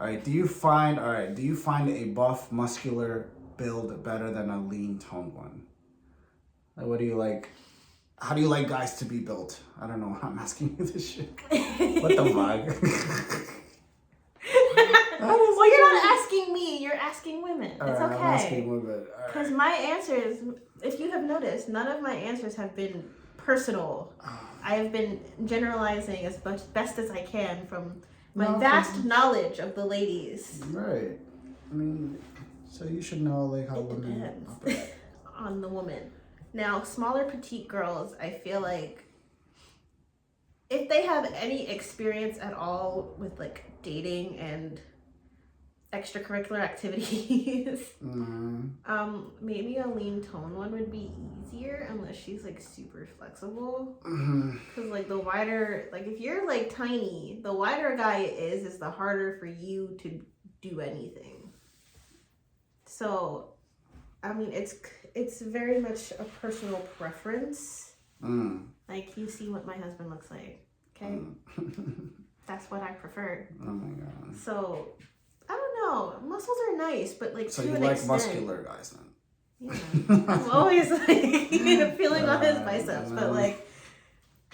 All right. Do you find a buff, muscular build better than a lean, toned one? Like, what do you like? How do you like guys to be built? I don't know. I'm asking you this shit. What the fuck? Well, you're not asking me. You're asking women. It's okay. I'm asking women. Because my answers, if you have noticed, none of my answers have been personal. I have been generalizing as best as I can from my vast knowledge of the ladies. Right. I mean, so you should know like how women operate. On the woman. Now, smaller petite girls, I feel like if they have any experience at all with like dating and extracurricular activities, maybe a lean tone one would be easier unless she's like super flexible. Because like the wider, like if you're like tiny, the wider a guy is the harder for you to do anything. So I mean, it's very much a personal preference. Like, you see what my husband looks like, okay? That's what I prefer. Oh my god. So, I don't know. Muscles are nice, but like so to you an like extent. Muscular guys then? Yeah. I'm always like feeling on his biceps, but like,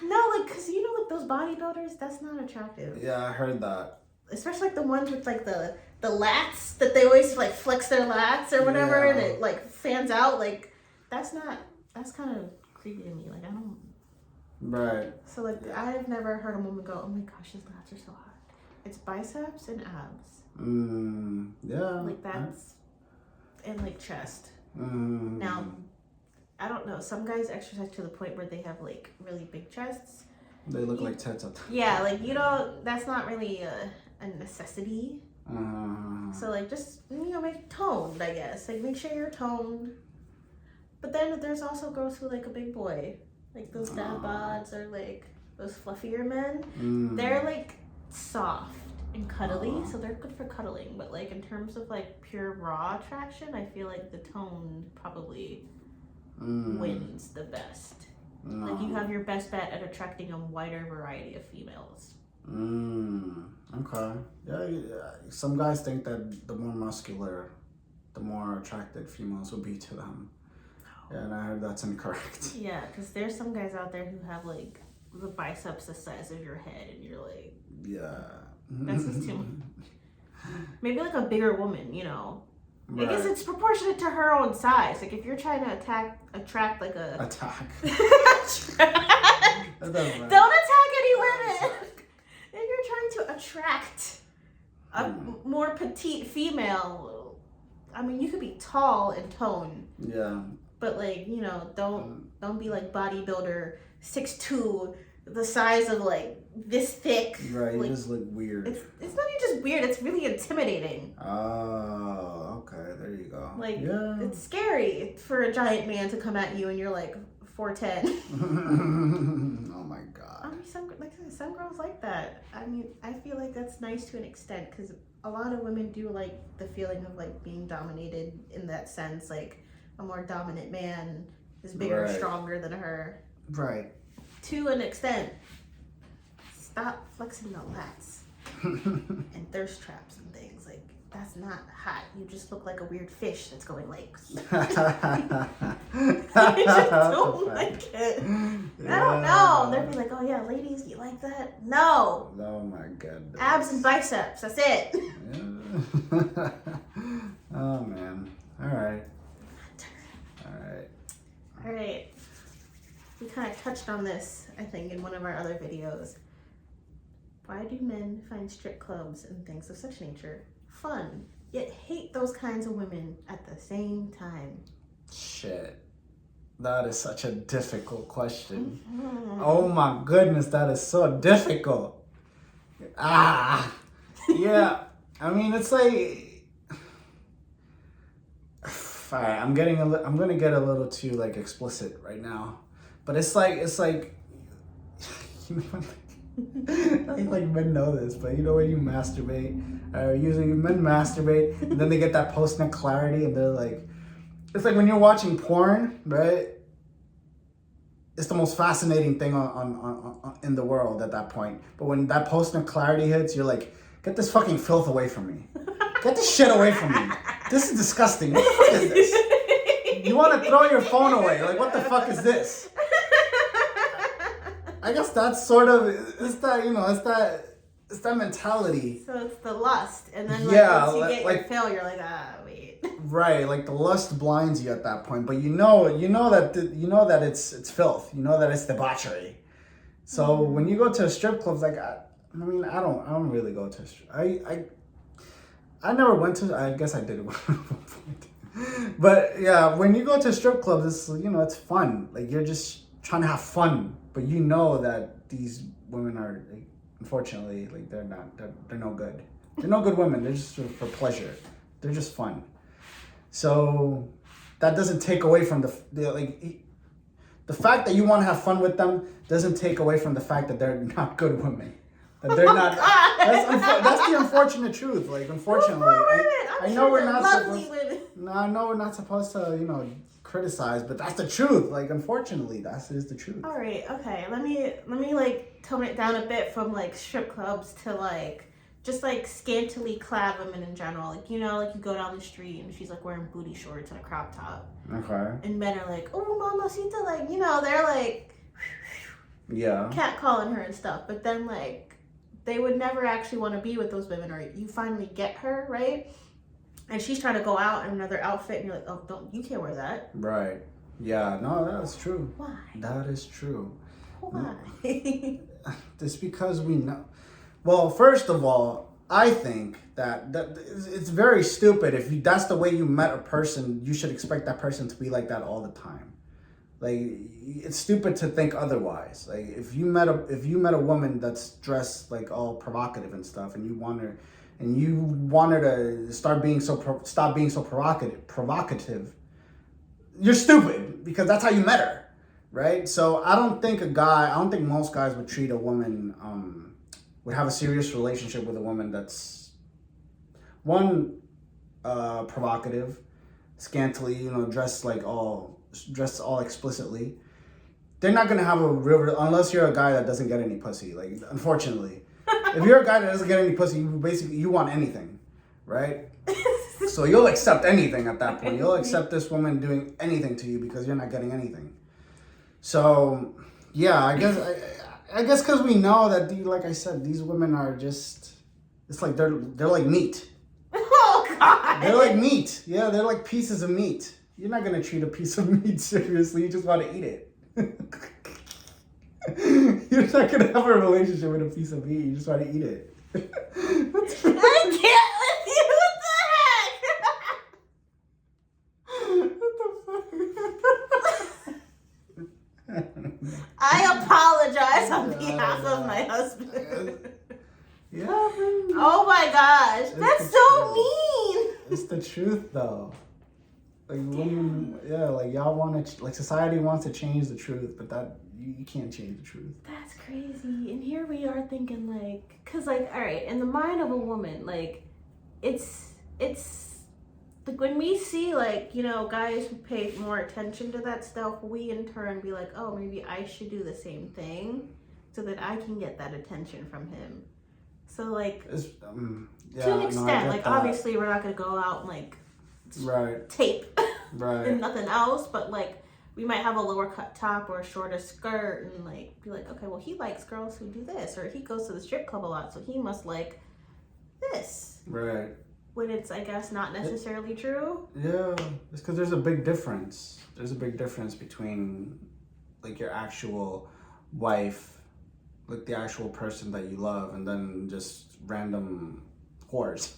no, like, cause you know, like those bodybuilders, that's not attractive. Yeah, I heard that. Especially like the ones with like the lats that they always like flex their lats or whatever, and it like fans out. Like that's kind of creepy to me. Like I don't. Right. So like I've never heard a woman go, "Oh my gosh, his lats are so hot." It's biceps and abs. Yeah. Like that's and like chest. Now, I don't know. Some guys exercise to the point where they have like really big chests. They look like tits. Yeah, like that's not really a necessity. So like just make toned, I guess. Like make sure you're toned. But then there's also girls who like a big boy, like those dad bods or like those fluffier men. They're like soft and cuddly, so they're good for cuddling. But like in terms of like pure raw attraction, I feel like the toned probably wins the best. Like you have your best bet at attracting a wider variety of females. Okay. Yeah. Some guys think that the more muscular, the more attracted females will be to them. Yeah, and I heard that's incorrect. Yeah, because there's some guys out there who have like the biceps the size of your head, and you're like, yeah, that's just too much. Maybe like a bigger woman, Right. I guess it's proportionate to her own size. Like if you're trying to attract like a attack. Don't attack any women. If you're trying to attract a more petite female, I mean, you could be tall and toned. Yeah. But like, don't be like bodybuilder 6'2", the size of like this thick. Right, you like, just look weird. It's not even just weird, it's really intimidating. Oh, okay, there you go. Like, it's scary for a giant man to come at you and you're like 4'10". Oh my god. I mean, some girls like that. I mean, I feel like that's nice to an extent because a lot of women do like the feeling of like being dominated in that sense. Like a more dominant man is bigger and stronger than her. Right. To an extent. Stop flexing the lats and thirst traps and things. Like, that's not hot. You just look like a weird fish that's going like... I just don't like it. Yeah. I don't know. They'd be like, oh yeah, ladies, you like that? No. Oh my goodness. Abs and biceps. That's it. Yeah. Oh man. All right. All right. We kind of touched on this, I think, in one of our other videos. Why do men find strip clubs and things of such nature fun, yet hate those kinds of women at the same time? Shit. That is such a difficult question. Oh my goodness, that is so difficult. Yeah. I mean, it's like... Alright, I'm gonna get a little too like explicit right now. But it's like I think like men know this, but when you masturbate, usually men masturbate, and then they get that post-nut clarity, and they're like, it's like when you're watching porn, right? It's the most fascinating thing on in the world at that point. But when that post-nut clarity hits, you're like, Get this fucking filth away from me. Get this shit away from me. This is disgusting. What the fuck is this? You want to throw your phone away? Like, what the fuck is this? I guess that's sort of it's that mentality. So it's the lust, and then once you get your fill, you're like, wait. Right, like the lust blinds you at that point, but you know that it's filth. You know that it's debauchery. So when you go to a strip club, like I don't really go to. I never went to. I guess I did at one point. But yeah, when you go to strip clubs, it's it's fun. Like you're just trying to have fun, but you know that these women are, like, unfortunately, like they're no good. They're no good women. They're just for pleasure. They're just fun. So that doesn't take away from the fact that you want to have fun with them doesn't take away from the fact that they're not good women. That they're not. That's the unfortunate truth. Like, unfortunately, I know we're not supposed. No, I know we're not supposed to, criticize, but that's the truth. Like, unfortunately, that is the truth. All right. Okay. Let me like tone it down a bit from like strip clubs to like just like scantily clad women in general. Like, like you go down the street and she's like wearing booty shorts and a crop top. Okay. And men are like, oh, mamacita, like, they're like, yeah, catcalling her and stuff. But then like, they would never actually want to be with those women, or you finally get her, right? And she's trying to go out in another outfit, and you're like, oh, you can't wear that. Right. Yeah. No, that's true. Why? That is true. Why? It's because we know. Well, first of all, I think that it's very stupid. If that's the way you met a person, you should expect that person to be like that all the time. Like, it's stupid to think otherwise. Like, if you met a woman that's dressed like all provocative and stuff, and you want her to stop being so provocative, you're stupid, because that's how you met her, right? So I don't think most guys would treat a woman, would have a serious relationship with a woman that's provocative, scantily, dressed all explicitly. They're not gonna have a real, unless you're a guy that doesn't get any pussy. Like, unfortunately, if you're a guy that doesn't get any pussy, you want anything, right? So you'll accept anything at that point. You'll accept this woman doing anything to you because you're not getting anything. So yeah, I guess because we know that, like I said, these women are just, it's like they're like meat. Oh God! They're like meat. Yeah, they're like pieces of meat. You're not gonna treat a piece of meat seriously. You just want to eat it. You're not gonna have a relationship with a piece of meat. You just want to eat it. I can't with you. What the heck? I apologize on behalf of my husband. Yeah. Oh my gosh, that's so mean. It's the truth, though. Like, women, yeah, like y'all want to, like, society wants to change the truth, but that you can't change the truth. That's crazy. And here we are thinking, like, cause like, all right, in the mind of a woman, like, it's like when we see, like, guys who pay more attention to that stuff, we in turn be like, oh, maybe I should do the same thing so that I can get that attention from him. So like, to an extent, like, obviously we're not gonna go out and like tape and nothing else, but like we might have a lower cut top or a shorter skirt and like be like, okay, well, he likes girls who do this, or he goes to the strip club a lot, so he must like this. Right. When it's, I guess, not necessarily true. Yeah, it's because there's a big difference. There's a big difference between like your actual wife, like the actual person that you love, and then just random whores.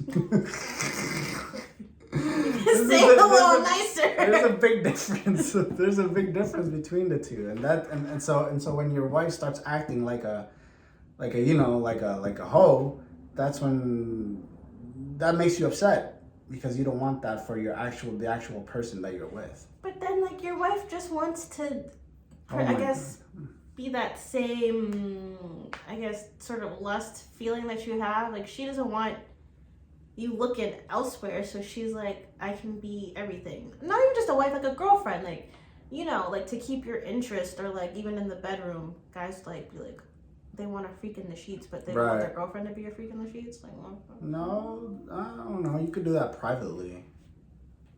Say it a little nicer. There's a big difference. There's a big difference between the two, and so when your wife starts acting like a hoe, that's when that makes you upset, because you don't want that for the actual person that you're with. But then, like, your wife just wants to, be that same, sort of lust feeling that you have. Like, she doesn't want you looking elsewhere, so she's like, I can be everything. Not even just a wife, like a girlfriend, like, like to keep your interest, or like even in the bedroom, guys like be like, they want a freak in the sheets, but they don't want Right. their girlfriend to be a freak in the sheets. Like, what? No, I don't know. You could do that privately,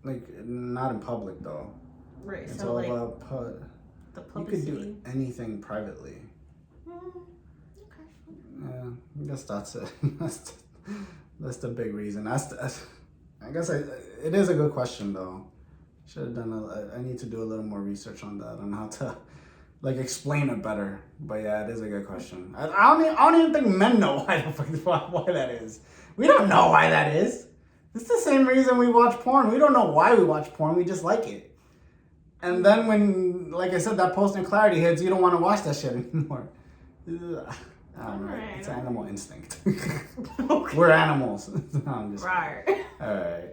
like not in public though. Right. It's So all like about the you could publicity. do anything privately. Okay. Yeah, I guess that's it. that's the big reason. I guess it is a good question though. Should have done I need to do a little more research on that, on how to like explain it better. But yeah, it is a good question. I don't even think men know why that is. We don't know why that is. It's the same reason we watch porn. We don't know why we watch porn. We just like it. And then when, like I said, that post-in clarity hits, you don't want to watch that shit anymore. Ugh. I don't know. It's animal instinct. Okay. We're animals. No, I'm just Right. all right.